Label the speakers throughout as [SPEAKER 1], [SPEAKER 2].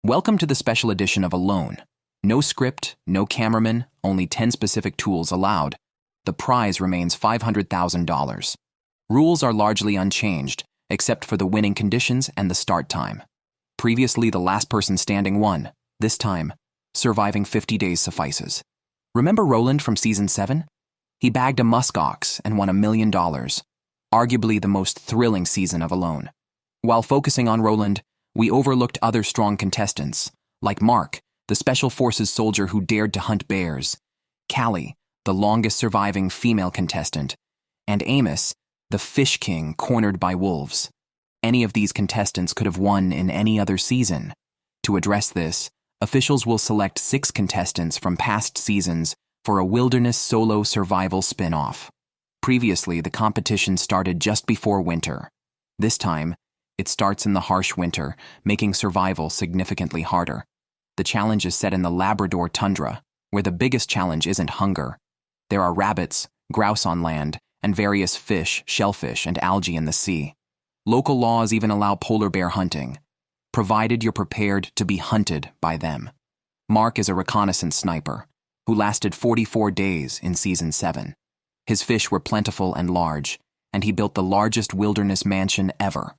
[SPEAKER 1] Welcome to the special edition of Alone. No script, no cameraman, only 10 specific tools allowed. The prize remains $500,000. Rules are largely unchanged, except for the winning conditions and the start time. Previously, the last person standing won. This time, surviving 50 days suffices. Remember Roland from Season 7? He bagged a musk ox and won $1 million. Arguably the most thrilling season of Alone. While focusing on Roland, we overlooked other strong contestants, like Mark, the Special Forces soldier who dared to hunt bears, Callie, the longest surviving female contestant, and Amos, the fish king cornered by wolves. Any of these contestants could have won in any other season. To address this, officials will select 6 contestants from past seasons for a wilderness solo survival spin-off. Previously, the competition started just before winter. This time, it starts in the harsh winter, making survival significantly harder. The challenge is set in the Labrador tundra, where the biggest challenge isn't hunger. There are rabbits, grouse on land, and various fish, shellfish, and algae in the sea. Local laws even allow polar bear hunting, provided you're prepared to be hunted by them. Mark is a reconnaissance sniper, who lasted 44 days in Season 7. His fish were plentiful and large, and he built the largest wilderness mansion ever.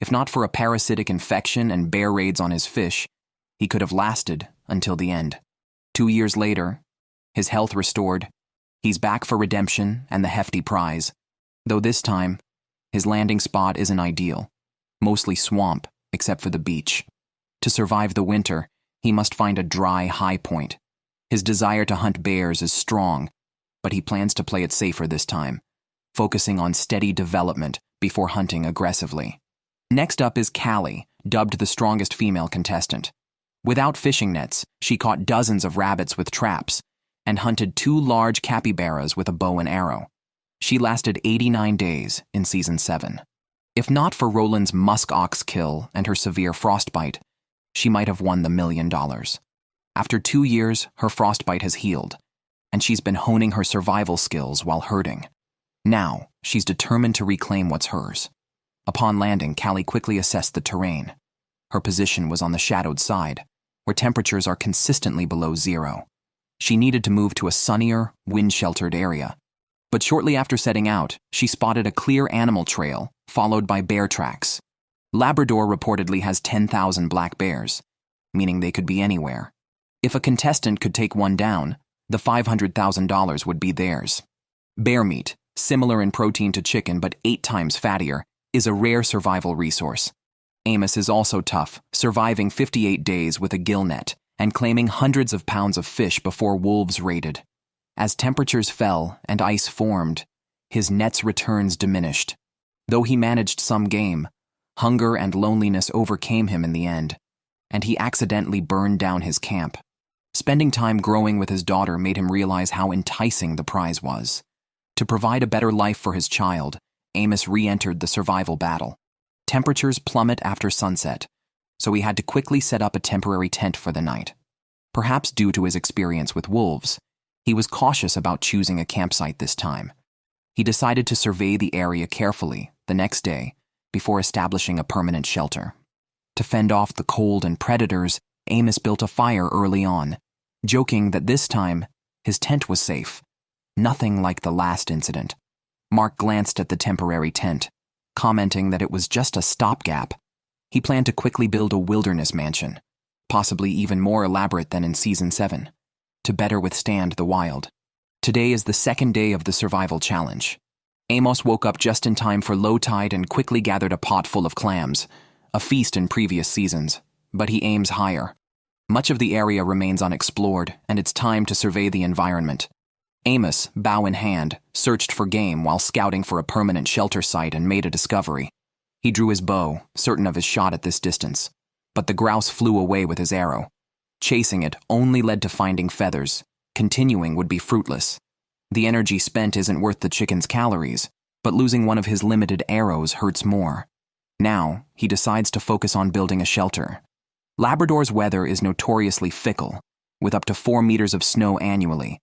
[SPEAKER 1] If not for a parasitic infection and bear raids on his fish, he could have lasted until the end. 2 years later, his health restored, he's back for redemption and the hefty prize, though this time, his landing spot isn't ideal, mostly swamp except for the beach. To survive the winter, he must find a dry high point. His desire to hunt bears is strong, but he plans to play it safer this time, focusing on steady development before hunting aggressively. Next up is Callie, dubbed the strongest female contestant. Without fishing nets, she caught dozens of rabbits with traps and hunted 2 large capybaras with a bow and arrow. She lasted 89 days in Season 7. If not for Roland's musk ox kill and her severe frostbite, she might have won the $1 million. After 2 years, her frostbite has healed, and she's been honing her survival skills while herding. Now, she's determined to reclaim what's hers. Upon landing, Callie quickly assessed the terrain. Her position was on the shadowed side, where temperatures are consistently below 0. She needed to move to a sunnier, wind-sheltered area. But shortly after setting out, she spotted a clear animal trail, followed by bear tracks. Labrador reportedly has 10,000 black bears, meaning they could be anywhere. If a contestant could take one down, the $500,000 would be theirs. Bear meat, similar in protein to chicken but 8 times fattier, is a rare survival resource. Amos is also tough, surviving 58 days with a gill net and claiming hundreds of pounds of fish before wolves raided. As temperatures fell and ice formed, his net's returns diminished. Though he managed some game, hunger and loneliness overcame him in the end, and he accidentally burned down his camp. Spending time growing with his daughter made him realize how enticing the prize was. To provide a better life for his child, Amos re-entered the survival battle. Temperatures plummet after sunset, so he had to quickly set up a temporary tent for the night. Perhaps due to his experience with wolves, he was cautious about choosing a campsite this time. He decided to survey the area carefully the next day before establishing a permanent shelter. To fend off the cold and predators, Amos built a fire early on, joking that this time his tent was safe. Nothing like the last incident. Mark glanced at the temporary tent, commenting that it was just a stopgap. He planned to quickly build a wilderness mansion, possibly even more elaborate than in Season 7, to better withstand the wild. Today is the second day of the survival challenge. Amos woke up just in time for low tide and quickly gathered a pot full of clams, a feast in previous seasons, but he aims higher. Much of the area remains unexplored, and it's time to survey the environment. Amos, bow in hand, searched for game while scouting for a permanent shelter site and made a discovery. He drew his bow, certain of his shot at this distance, but the grouse flew away with his arrow. Chasing it only led to finding feathers. Continuing would be fruitless. The energy spent isn't worth the chicken's calories, but losing one of his limited arrows hurts more. Now, he decides to focus on building a shelter. Labrador's weather is notoriously fickle, with up to 4 meters of snow annually,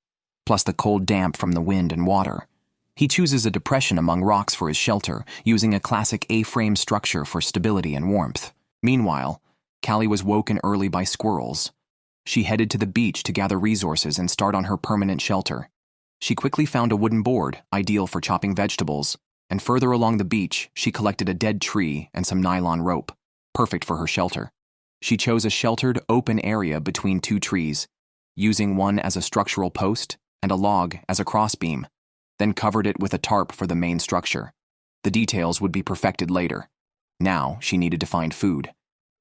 [SPEAKER 1] plus the cold damp from the wind and water. He chooses a depression among rocks for his shelter, using a classic A-frame structure for stability and warmth. Meanwhile, Callie was woken early by squirrels. She headed to the beach to gather resources and start on her permanent shelter. She quickly found a wooden board, ideal for chopping vegetables, and further along the beach, she collected a dead tree and some nylon rope, perfect for her shelter. She chose a sheltered, open area between two trees, using one as a structural post and a log as a crossbeam, then covered it with a tarp for the main structure. The details would be perfected later. Now, she needed to find food.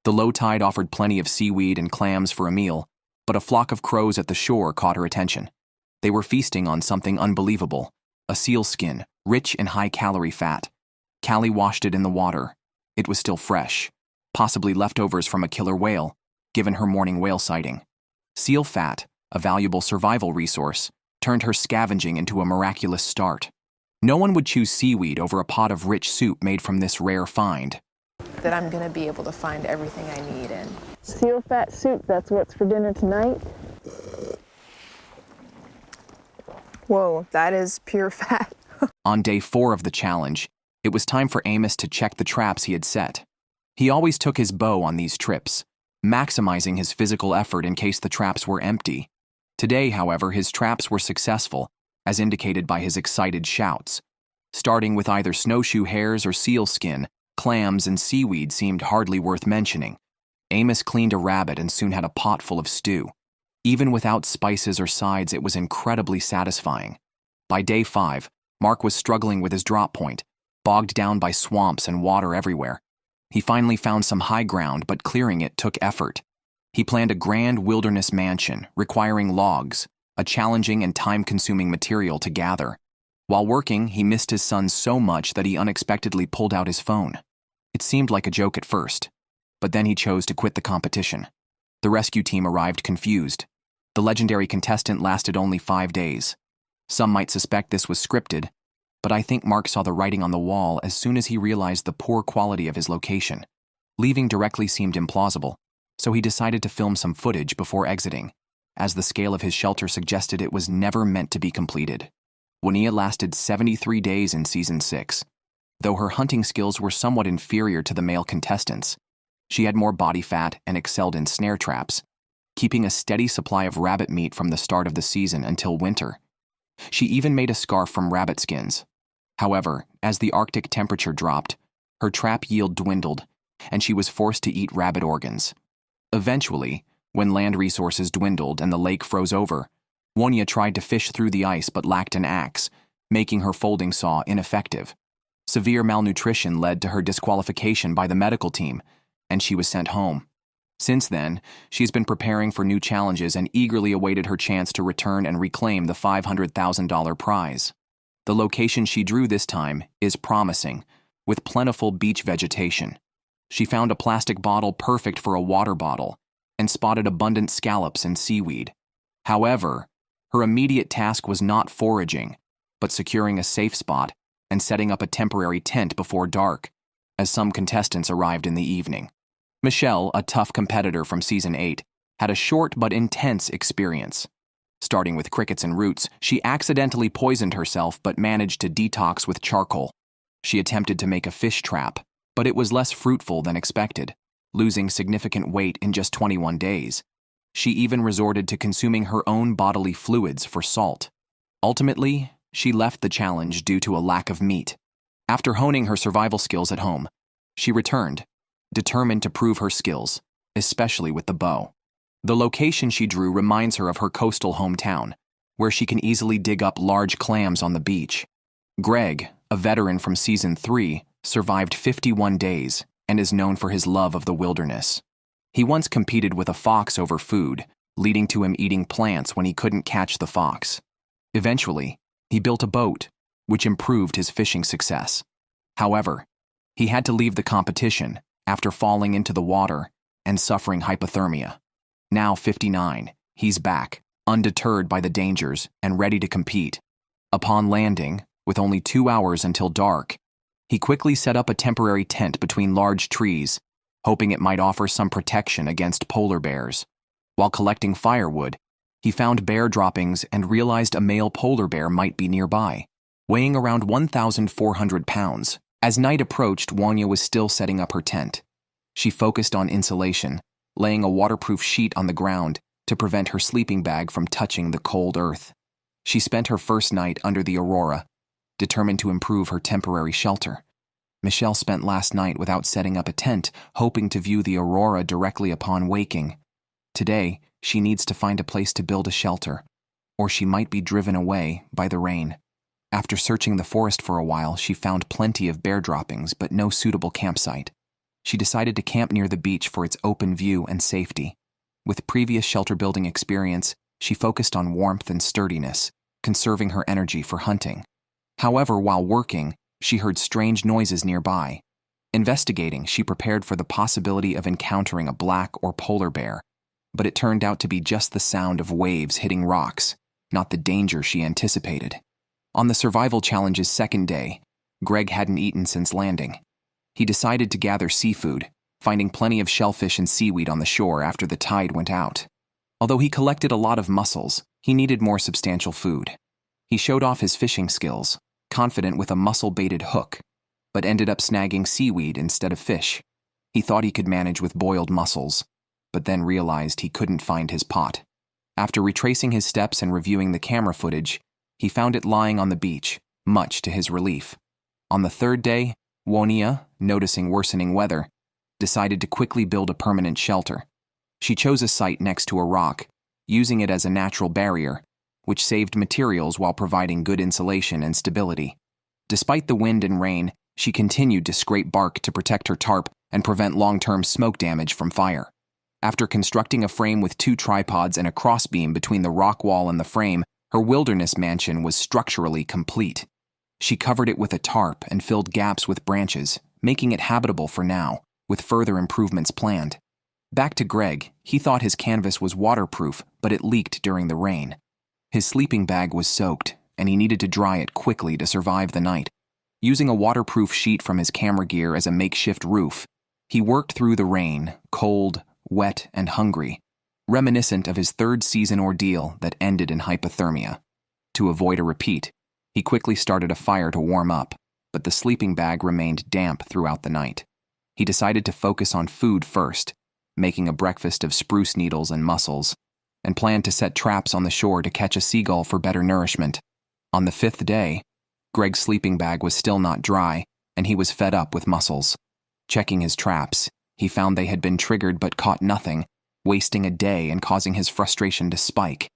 [SPEAKER 1] The low tide offered plenty of seaweed and clams for a meal, but a flock of crows at the shore caught her attention. They were feasting on something unbelievable, a seal skin, rich in high-calorie fat. Callie washed it in the water. It was still fresh, possibly leftovers from a killer whale, given her morning whale sighting. Seal fat, a valuable survival resource, turned her scavenging into a miraculous start. No one would choose seaweed over a pot of rich soup made from this rare find.
[SPEAKER 2] That I'm going to be able to find everything I need in.
[SPEAKER 3] Seal fat soup, that's what's for dinner tonight.
[SPEAKER 2] Whoa, that is pure fat.
[SPEAKER 1] On day 4 of the challenge, it was time for Amos to check the traps he had set. He always took his bow on these trips, maximizing his physical effort in case the traps were empty. Today, however, his traps were successful, as indicated by his excited shouts. Starting with either snowshoe hares or seal skin, clams and seaweed seemed hardly worth mentioning. Amos cleaned a rabbit and soon had a pot full of stew. Even without spices or sides, it was incredibly satisfying. By day 5, Mark was struggling with his drop point, bogged down by swamps and water everywhere. He finally found some high ground, but clearing it took effort. He planned a grand wilderness mansion, requiring logs, a challenging and time-consuming material to gather. While working, he missed his son so much that he unexpectedly pulled out his phone. It seemed like a joke at first, but then he chose to quit the competition. The rescue team arrived confused. The legendary contestant lasted only 5 days. Some might suspect this was scripted, but I think Mark saw the writing on the wall as soon as he realized the poor quality of his location. Leaving directly seemed implausible, so he decided to film some footage before exiting, as the scale of his shelter suggested it was never meant to be completed. Junia lasted 73 days in Season 6. Though her hunting skills were somewhat inferior to the male contestants, she had more body fat and excelled in snare traps, keeping a steady supply of rabbit meat from the start of the season until winter. She even made a scarf from rabbit skins. However, as the Arctic temperature dropped, her trap yield dwindled, and she was forced to eat rabbit organs. Eventually, when land resources dwindled and the lake froze over, Junia tried to fish through the ice but lacked an axe, making her folding saw ineffective. Severe malnutrition led to her disqualification by the medical team, and she was sent home. Since then, she's been preparing for new challenges and eagerly awaited her chance to return and reclaim the $500,000 prize. The location she drew this time is promising, with plentiful beach vegetation. She found a plastic bottle perfect for a water bottle and spotted abundant scallops and seaweed. However, her immediate task was not foraging, but securing a safe spot and setting up a temporary tent before dark, as some contestants arrived in the evening. Michelle, a tough competitor from Season 8, had a short but intense experience. Starting with crickets and roots, she accidentally poisoned herself but managed to detox with charcoal. She attempted to make a fish trap, but it was less fruitful than expected, losing significant weight in just 21 days. She even resorted to consuming her own bodily fluids for salt. Ultimately, she left the challenge due to a lack of meat. After honing her survival skills at home, she returned, determined to prove her skills, especially with the bow. The location she drew reminds her of her coastal hometown, where she can easily dig up large clams on the beach. Greg, a veteran from Season 3, survived 51 days and is known for his love of the wilderness. He once competed with a fox over food, leading to him eating plants when he couldn't catch the fox. Eventually, he built a boat, which improved his fishing success. However, he had to leave the competition after falling into the water and suffering hypothermia. Now 59, he's back, undeterred by the dangers and ready to compete. Upon landing, with only 2 hours until dark, he quickly set up a temporary tent between large trees, hoping it might offer some protection against polar bears. While collecting firewood, he found bear droppings and realized a male polar bear might be nearby, weighing around 1,400 pounds. As night approached, Junia was still setting up her tent. She focused on insulation, laying a waterproof sheet on the ground to prevent her sleeping bag from touching the cold earth. She spent her first night under the aurora, determined to improve her temporary shelter. Michelle spent last night without setting up a tent, hoping to view the aurora directly upon waking. Today, she needs to find a place to build a shelter, or she might be driven away by the rain. After searching the forest for a while, she found plenty of bear droppings, but no suitable campsite. She decided to camp near the beach for its open view and safety. With previous shelter-building experience, she focused on warmth and sturdiness, conserving her energy for hunting. However, while working, she heard strange noises nearby. Investigating, she prepared for the possibility of encountering a black or polar bear, but it turned out to be just the sound of waves hitting rocks, not the danger she anticipated. On the survival challenge's second day, Greg hadn't eaten since landing. He decided to gather seafood, finding plenty of shellfish and seaweed on the shore after the tide went out. Although he collected a lot of mussels, he needed more substantial food. He showed off his fishing skills, confident with a mussel-baited hook, but ended up snagging seaweed instead of fish. He thought he could manage with boiled mussels, but then realized he couldn't find his pot. After retracing his steps and reviewing the camera footage, he found it lying on the beach, much to his relief. On the third day, Wonia, noticing worsening weather, decided to quickly build a permanent shelter. She chose a site next to a rock, using it as a natural barrier, which saved materials while providing good insulation and stability. Despite the wind and rain, she continued to scrape bark to protect her tarp and prevent long-term smoke damage from fire. After constructing a frame with 2 tripods and a crossbeam between the rock wall and the frame, her wilderness mansion was structurally complete. She covered it with a tarp and filled gaps with branches, making it habitable for now, with further improvements planned. Back to Greg, he thought his canvas was waterproof, but it leaked during the rain. His sleeping bag was soaked, and he needed to dry it quickly to survive the night. Using a waterproof sheet from his camera gear as a makeshift roof, he worked through the rain, cold, wet, and hungry, reminiscent of his third-season ordeal that ended in hypothermia. To avoid a repeat, he quickly started a fire to warm up, but the sleeping bag remained damp throughout the night. He decided to focus on food first, making a breakfast of spruce needles and mussels, and planned to set traps on the shore to catch a seagull for better nourishment. On the 5th day, Greg's sleeping bag was still not dry, and he was fed up with mussels. Checking his traps, he found they had been triggered but caught nothing, wasting a day and causing his frustration to spike.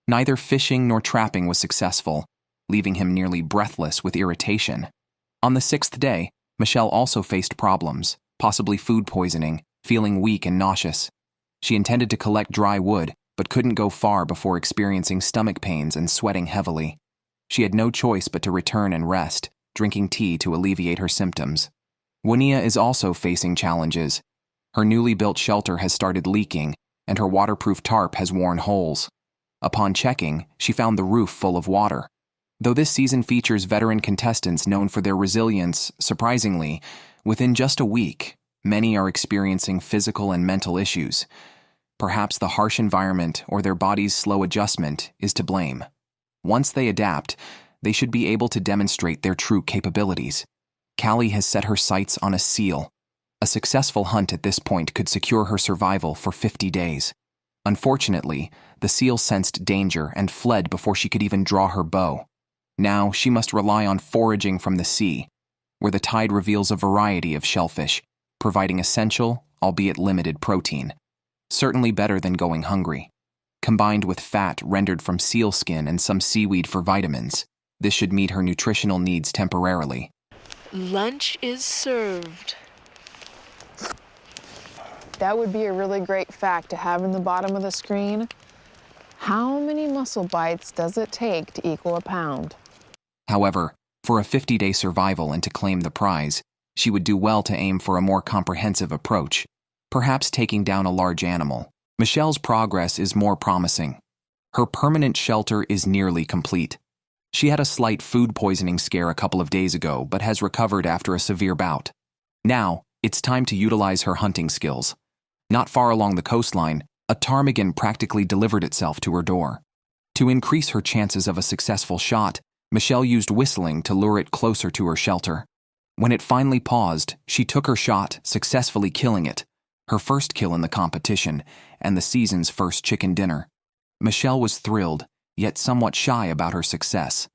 [SPEAKER 1] Neither fishing nor trapping was successful, leaving him nearly breathless with irritation. On the 6th day, Michelle also faced problems, possibly food poisoning, feeling weak and nauseous. She intended to collect dry wood, but couldn't go far before experiencing stomach pains and sweating heavily. She had no choice but to return and rest, drinking tea to alleviate her symptoms. Wonia is also facing challenges. Her newly built shelter has started leaking, and her waterproof tarp has worn holes. Upon checking, she found the roof full of water. Though this season features veteran contestants known for their resilience, surprisingly, within just a week, many are experiencing physical and mental issues. Perhaps the harsh environment or their body's slow adjustment is to blame. Once they adapt, they should be able to demonstrate their true capabilities. Callie has set her sights on a seal. A successful hunt at this point could secure her survival for 50 days. Unfortunately, the seal sensed danger and fled before she could even draw her bow. Now she must rely on foraging from the sea, where the tide reveals a variety of shellfish, providing essential, albeit limited, protein. Certainly better than going hungry. Combined with fat rendered from seal skin and some seaweed for vitamins, this should meet her nutritional needs temporarily.
[SPEAKER 4] Lunch is served.
[SPEAKER 2] That would be a really great fact to have in the bottom of the screen. How many mussel bites does it take to equal a pound?
[SPEAKER 1] However, for a 50-day survival and to claim the prize, she would do well to aim for a more comprehensive approach, perhaps taking down a large animal. Michelle's progress is more promising. Her permanent shelter is nearly complete. She had a slight food poisoning scare a couple of days ago, but has recovered after a severe bout. Now, it's time to utilize her hunting skills. Not far along the coastline, a ptarmigan practically delivered itself to her door. To increase her chances of a successful shot, Michelle used whistling to lure it closer to her shelter. When it finally paused, she took her shot, successfully killing it, Her first kill in the competition and the season's first chicken dinner. Michelle was thrilled, yet somewhat shy about her success.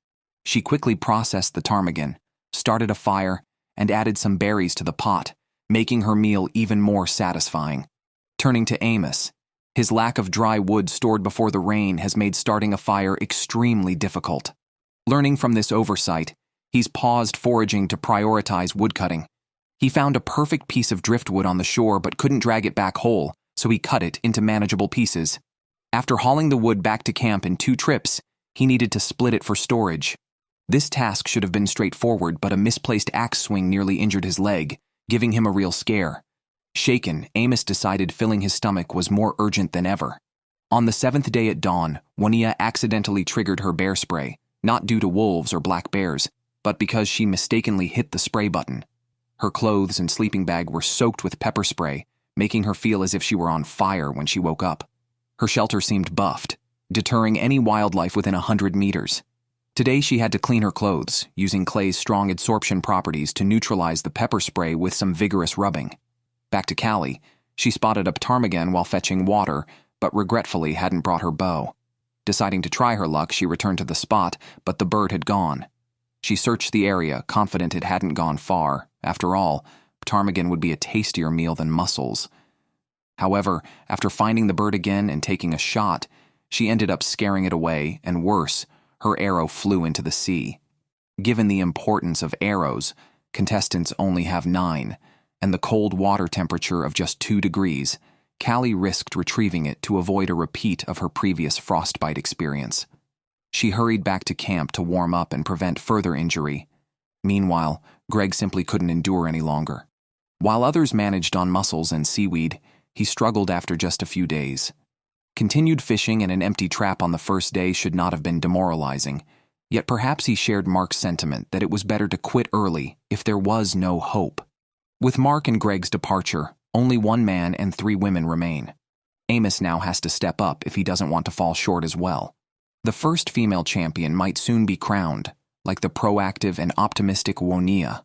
[SPEAKER 1] She quickly processed the ptarmigan, started a fire, and added some berries to the pot, making her meal even more satisfying. Turning to Amos, his lack of dry wood stored before the rain has made starting a fire extremely difficult. Learning from this oversight, he's paused foraging to prioritize woodcutting. He found a perfect piece of driftwood on the shore but couldn't drag it back whole, so he cut it into manageable pieces. After hauling the wood back to camp in 2 trips, he needed to split it for storage. This task should have been straightforward, but a misplaced axe swing nearly injured his leg, giving him a real scare. Shaken, Amos decided filling his stomach was more urgent than ever. On the 7th day at dawn, Juania accidentally triggered her bear spray, not due to wolves or black bears, but because she mistakenly hit the spray button. Her clothes and sleeping bag were soaked with pepper spray, making her feel as if she were on fire when she woke up. Her shelter seemed buffed, deterring any wildlife within 100 meters. Today she had to clean her clothes, using clay's strong adsorption properties to neutralize the pepper spray with some vigorous rubbing. Back to Callie, she spotted a ptarmigan while fetching water, but regretfully hadn't brought her bow. Deciding to try her luck, she returned to the spot, but the bird had gone. She searched the area, confident it hadn't gone far. After all, ptarmigan would be a tastier meal than mussels. However, after finding the bird again and taking a shot, she ended up scaring it away, and worse, her arrow flew into the sea. Given the importance of arrows, contestants only have 9, and the cold water temperature of just 2 degrees, Callie risked retrieving it to avoid a repeat of her previous frostbite experience. She hurried back to camp to warm up and prevent further injury. Meanwhile, Greg simply couldn't endure any longer. While others managed on mussels and seaweed, he struggled after just a few days. Continued fishing and an empty trap on the first day should not have been demoralizing, yet perhaps he shared Mark's sentiment that it was better to quit early if there was no hope. With Mark and Greg's departure, only 1 man and 3 women remain. Amos now has to step up if he doesn't want to fall short as well. The first female champion might soon be crowned, like the proactive and optimistic Juania.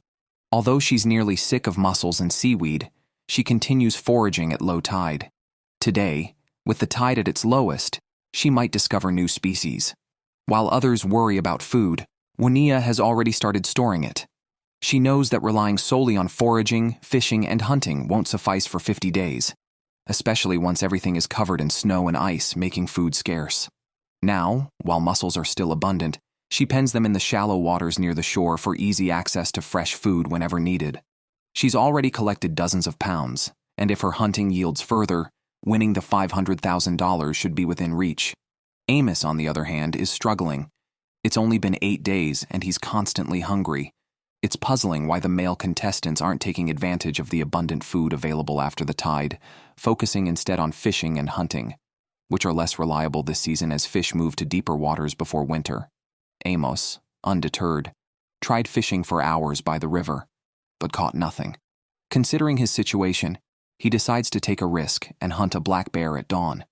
[SPEAKER 1] Although she's nearly sick of mussels and seaweed, she continues foraging at low tide. Today, with the tide at its lowest, she might discover new species. While others worry about food, Juania has already started storing it. She knows that relying solely on foraging, fishing, and hunting won't suffice for 50 days, especially once everything is covered in snow and ice, making food scarce. Now, while mussels are still abundant, she pens them in the shallow waters near the shore for easy access to fresh food whenever needed. She's already collected dozens of pounds, and if her hunting yields further, winning the $500,000 should be within reach. Amos, on the other hand, is struggling. It's only been 8 days, and he's constantly hungry. It's puzzling why the male contestants aren't taking advantage of the abundant food available after the tide, focusing instead on fishing and hunting, which are less reliable this season as fish move to deeper waters before winter. Amos, undeterred, tried fishing for hours by the river, but caught nothing. Considering his situation, he decides to take a risk and hunt a black bear at dawn.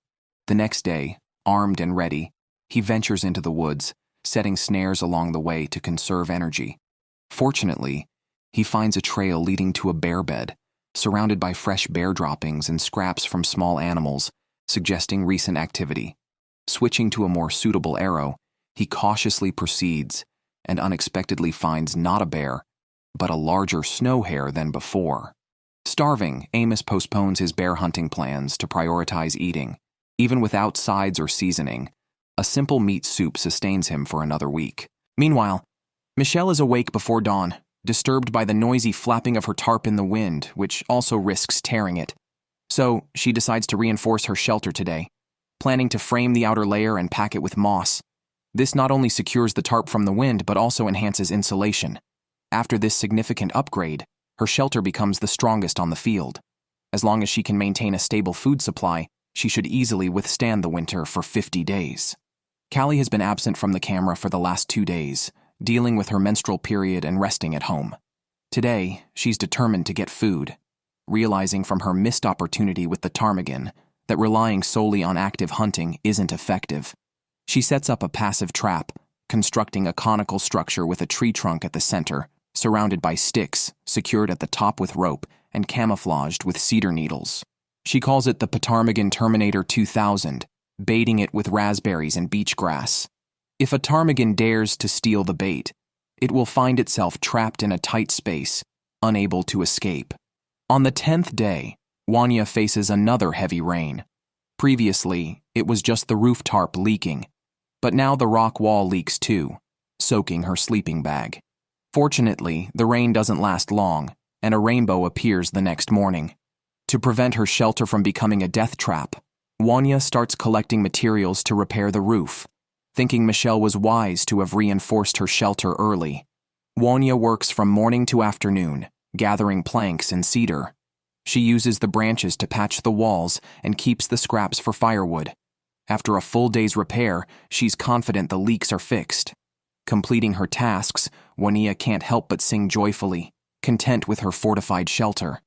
[SPEAKER 1] The next day, armed and ready, he ventures into the woods, setting snares along the way to conserve energy. Fortunately, he finds a trail leading to a bear bed, surrounded by fresh bear droppings and scraps from small animals, suggesting recent activity. Switching to a more suitable arrow, he cautiously proceeds and unexpectedly finds not a bear, but a larger snow hare than before. Starving, Amos postpones his bear hunting plans to prioritize eating. Even without sides or seasoning, a simple meat soup sustains him for another week. Meanwhile, Michelle is awake before dawn, disturbed by the noisy flapping of her tarp in the wind, which also risks tearing it. So, she decides to reinforce her shelter today, planning to frame the outer layer and pack it with moss. This not only secures the tarp from the wind, but also enhances insulation. After this significant upgrade, her shelter becomes the strongest on the field. As long as she can maintain a stable food supply, she should easily withstand the winter for 50 days. Callie has been absent from the camera for the last 2 days, dealing with her menstrual period and resting at home. Today, she's determined to get food, realizing from her missed opportunity with the ptarmigan that relying solely on active hunting isn't effective. She sets up a passive trap, constructing a conical structure with a tree trunk at the center, surrounded by sticks, secured at the top with rope, and camouflaged with cedar needles. She calls it the ptarmigan Terminator 2000, baiting it with raspberries and beach grass. If a ptarmigan dares to steal the bait, it will find itself trapped in a tight space, unable to escape. On the 10th day, Wanya faces another heavy rain. Previously, it was just the roof tarp leaking, but now the rock wall leaks too, soaking her sleeping bag. Fortunately, the rain doesn't last long, and a rainbow appears the next morning. To prevent her shelter from becoming a death trap, Wanya starts collecting materials to repair the roof, thinking Michelle was wise to have reinforced her shelter early. Wanya works from morning to afternoon, gathering planks and cedar. She uses the branches to patch the walls and keeps the scraps for firewood. After a full day's repair, she's confident the leaks are fixed. Completing her tasks, Wanya can't help but sing joyfully, content with her fortified shelter.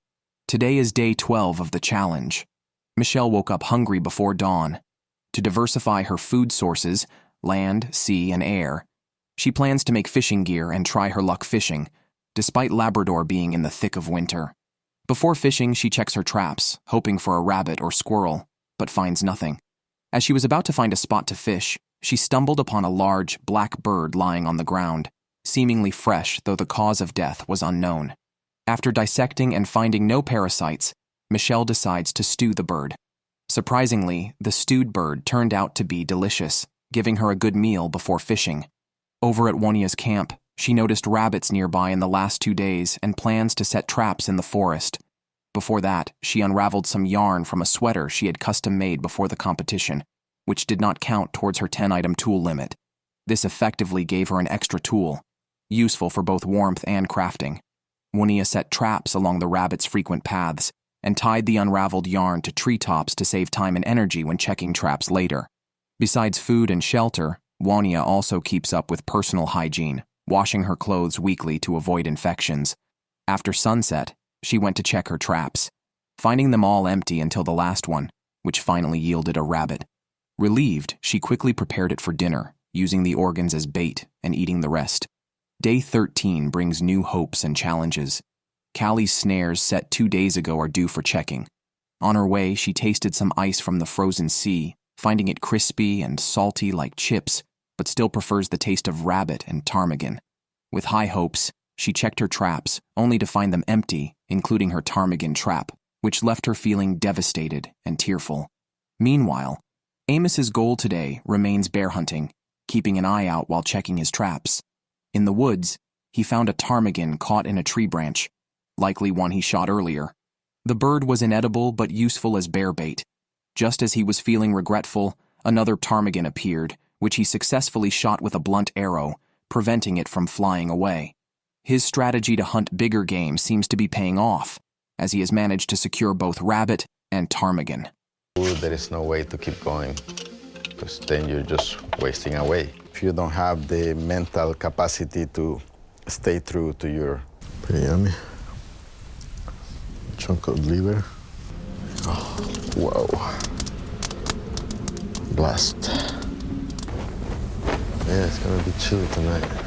[SPEAKER 1] Today is day 12 of the challenge. Michelle woke up hungry before dawn. To diversify her food sources, land, sea, and air, she plans to make fishing gear and try her luck fishing, despite Labrador being in the thick of winter. Before fishing, she checks her traps, hoping for a rabbit or squirrel, but finds nothing. As she was about to find a spot to fish, she stumbled upon a large, black bird lying on the ground, seemingly fresh, though the cause of death was unknown. After dissecting and finding no parasites, Michelle decides to stew the bird. Surprisingly, the stewed bird turned out to be delicious, giving her a good meal before fishing. Over at Wanya's camp, she noticed rabbits nearby in the last 2 days and plans to set traps in the forest. Before that, she unraveled some yarn from a sweater she had custom made before the competition, which did not count towards her 10-item tool limit. This effectively gave her an extra tool, useful for both warmth and crafting. Wanya set traps along the rabbits' frequent paths and tied the unraveled yarn to treetops to save time and energy when checking traps later. Besides food and shelter, Wanya also keeps up with personal hygiene, washing her clothes weekly to avoid infections. After sunset, she went to check her traps, finding them all empty until the last one, which finally yielded a rabbit. Relieved, she quickly prepared it for dinner, using the organs as bait and eating the rest. Day 13 brings new hopes and challenges. Callie's snares set 2 days ago are due for checking. On her way, she tasted some ice from the frozen sea, finding it crispy and salty like chips, but still prefers the taste of rabbit and ptarmigan. With high hopes, she checked her traps, only to find them empty, including her ptarmigan trap, which left her feeling devastated and tearful. Meanwhile, Amos's goal today remains bear hunting, keeping an eye out while checking his traps. In the woods, he found a ptarmigan caught in a tree branch, likely one he shot earlier. The bird was inedible but useful as bear bait. Just as he was feeling regretful, another ptarmigan appeared, which he successfully shot with a blunt arrow, preventing it from flying away. His strategy to hunt bigger game seems to be paying off, as he has managed to secure both rabbit and ptarmigan.
[SPEAKER 5] There is no way to keep going, because then you're just wasting away. If you don't have the mental capacity to stay true to your... Pretty yummy. Chunk of liver. Oh, whoa. Blast. Yeah, it's gonna be chilly tonight.